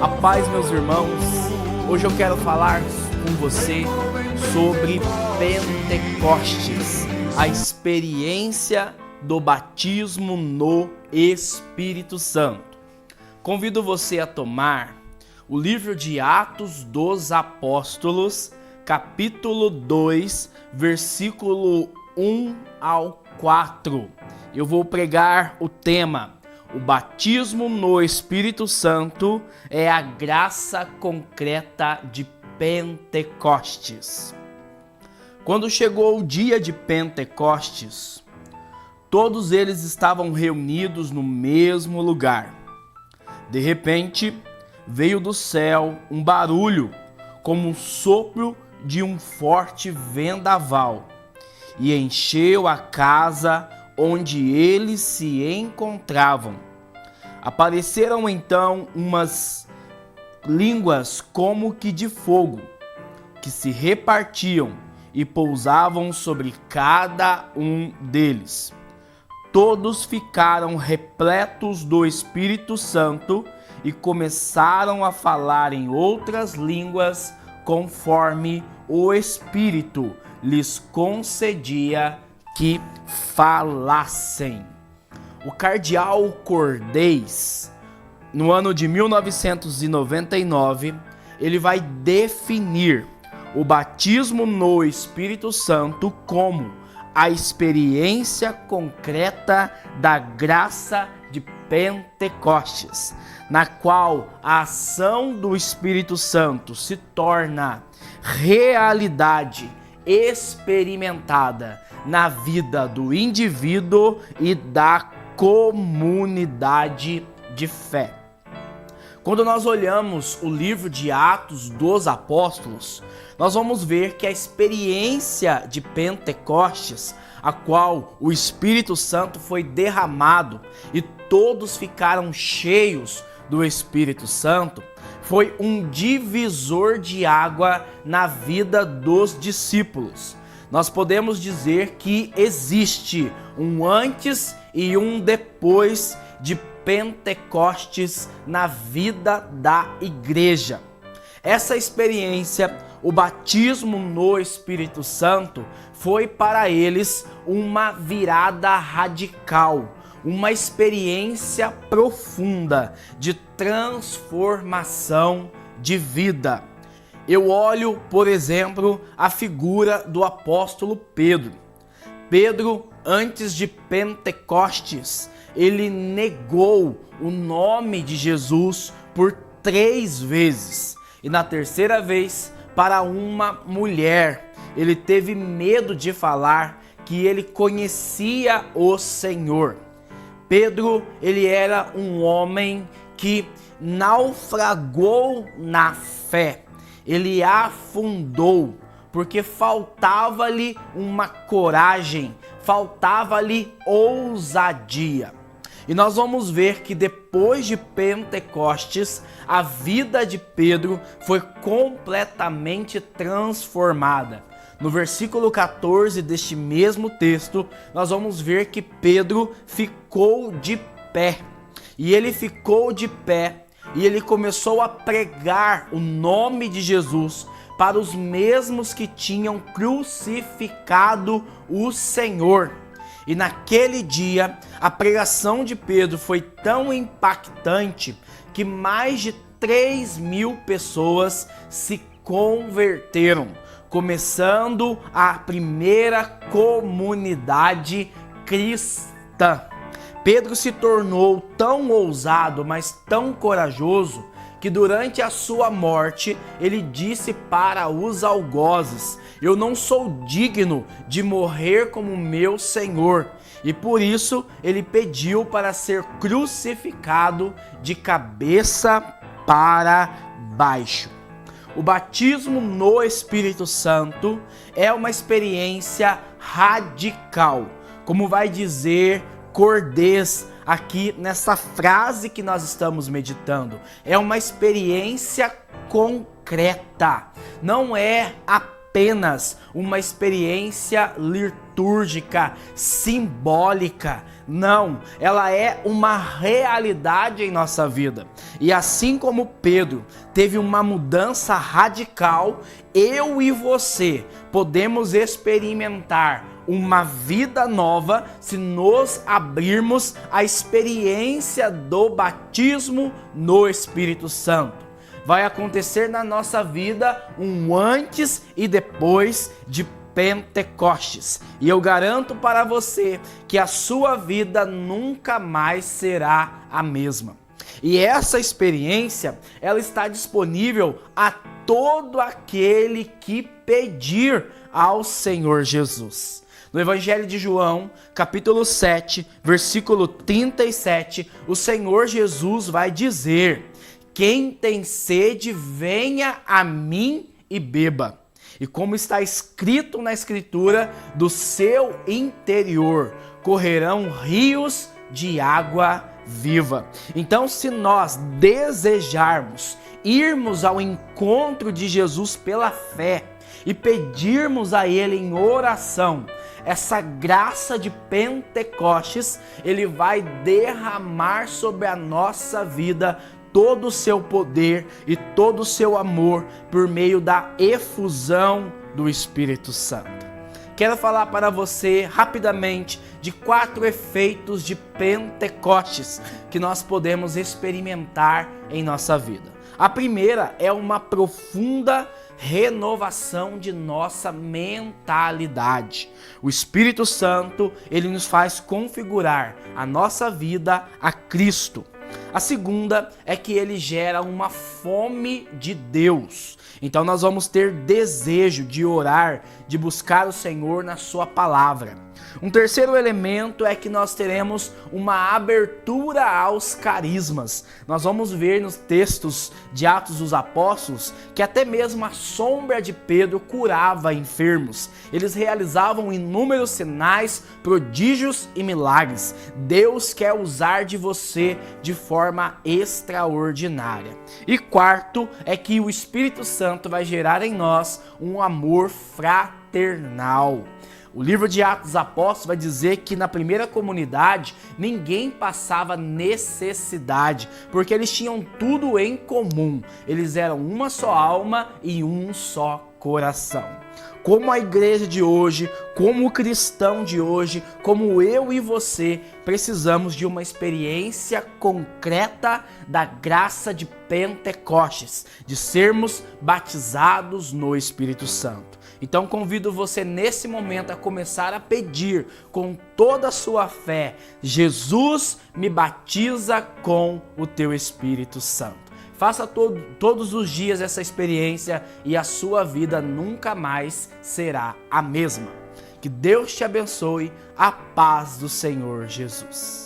A paz, meus irmãos. Hoje eu quero falar com você sobre Pentecostes, a experiência do batismo no Espírito Santo. Convido você a tomar o livro de Atos dos Apóstolos, capítulo 2, versículo 1 ao 4. Eu vou pregar o tema: o batismo no Espírito Santo é a graça concreta de Pentecostes. Quando chegou o dia de Pentecostes, todos eles estavam reunidos no mesmo lugar. De repente, veio do céu um barulho, como um sopro de um forte vendaval, e encheu a casa onde eles se encontravam. Apareceram então umas línguas como que de fogo, que se repartiam e pousavam sobre cada um deles. Todos ficaram repletos do Espírito Santo e começaram a falar em outras línguas, conforme o Espírito lhes concedia que falassem. O cardeal Cordés, no ano de 1999, ele vai definir o batismo no Espírito Santo como a experiência concreta da graça de Pentecostes, na qual a ação do Espírito Santo se torna realidade experimentada na vida do indivíduo e da comunidade de fé. Quando nós olhamos o livro de Atos dos Apóstolos, nós vamos ver que a experiência de Pentecostes, a qual o Espírito Santo foi derramado e todos ficaram cheios do Espírito Santo, foi um divisor de água na vida dos discípulos. Nós podemos dizer que existe um antes e um depois de Pentecostes na vida da igreja. Essa experiência, o batismo no Espírito Santo, foi para eles uma virada radical, uma experiência profunda de transformação de vida. Eu olho, por exemplo, a figura do apóstolo Pedro. Pedro, antes de Pentecostes, ele negou o nome de Jesus por 3 vezes. E na terceira vez, para uma mulher, ele teve medo de falar que ele conhecia o Senhor. Pedro, ele era um homem que naufragou na fé. Ele afundou, porque faltava-lhe uma coragem, faltava-lhe ousadia. E nós vamos ver que depois de Pentecostes, a vida de Pedro foi completamente transformada. No versículo 14 deste mesmo texto, nós vamos ver que Pedro ficou de pé. E ele ficou de pé e ele começou a pregar o nome de Jesus para os mesmos que tinham crucificado o Senhor. E naquele dia, a pregação de Pedro foi tão impactante que mais de 3.000 pessoas se converteram, começando a primeira comunidade cristã. Pedro se tornou tão ousado, mas tão corajoso, que durante a sua morte, ele disse para os algozes: eu não sou digno de morrer como meu Senhor. E por isso, ele pediu para ser crucificado de cabeça para baixo. O batismo no Espírito Santo é uma experiência radical, como vai dizer Cordés aqui nessa frase que nós estamos meditando. É uma experiência concreta, não é apenas uma experiência litúrgica, simbólica. Não, ela é uma realidade em nossa vida. E assim como Pedro teve uma mudança radical, eu e você podemos experimentar uma vida nova se nos abrirmos à experiência do batismo no Espírito Santo. Vai acontecer na nossa vida um antes e depois de Pentecostes. E eu garanto para você que a sua vida nunca mais será a mesma. E essa experiência, ela está disponível a todo aquele que pedir ao Senhor Jesus. No Evangelho de João, capítulo 7, versículo 37, o Senhor Jesus vai dizer: quem tem sede, venha a mim e beba. E como está escrito na Escritura, do seu interior correrão rios de água viva. Então, se nós desejarmos irmos ao encontro de Jesus pela fé e pedirmos a Ele em oração essa graça de Pentecostes, Ele vai derramar sobre a nossa vida todo o seu poder e todo o seu amor por meio da efusão do Espírito Santo. Quero falar para você rapidamente de 4 efeitos de Pentecostes que nós podemos experimentar em nossa vida. A primeira é uma profunda renovação de nossa mentalidade. O Espírito Santo, ele nos faz configurar a nossa vida a Cristo. A segunda é que ele gera uma fome de Deus. Então nós vamos ter desejo de orar, de buscar o Senhor na sua palavra. Um terceiro elemento é que nós teremos uma abertura aos carismas. Nós vamos ver nos textos de Atos dos Apóstolos que até mesmo a sombra de Pedro curava enfermos. Eles realizavam inúmeros sinais, prodígios e milagres. Deus quer usar de você de forma extraordinária. E quarto é que o Espírito Santo vai gerar em nós um amor fraternal. O livro de Atos dos Apóstolos vai dizer que na primeira comunidade ninguém passava necessidade, porque eles tinham tudo em comum. Eles eram uma só alma e um só coração. Como a igreja de hoje, como o cristão de hoje, como eu e você, precisamos de uma experiência concreta da graça de Pentecostes, de sermos batizados no Espírito Santo. Então convido você nesse momento a começar a pedir com toda a sua fé: Jesus, me batiza com o teu Espírito Santo. Faça todos os dias essa experiência e a sua vida nunca mais será a mesma. Que Deus te abençoe, a paz do Senhor Jesus.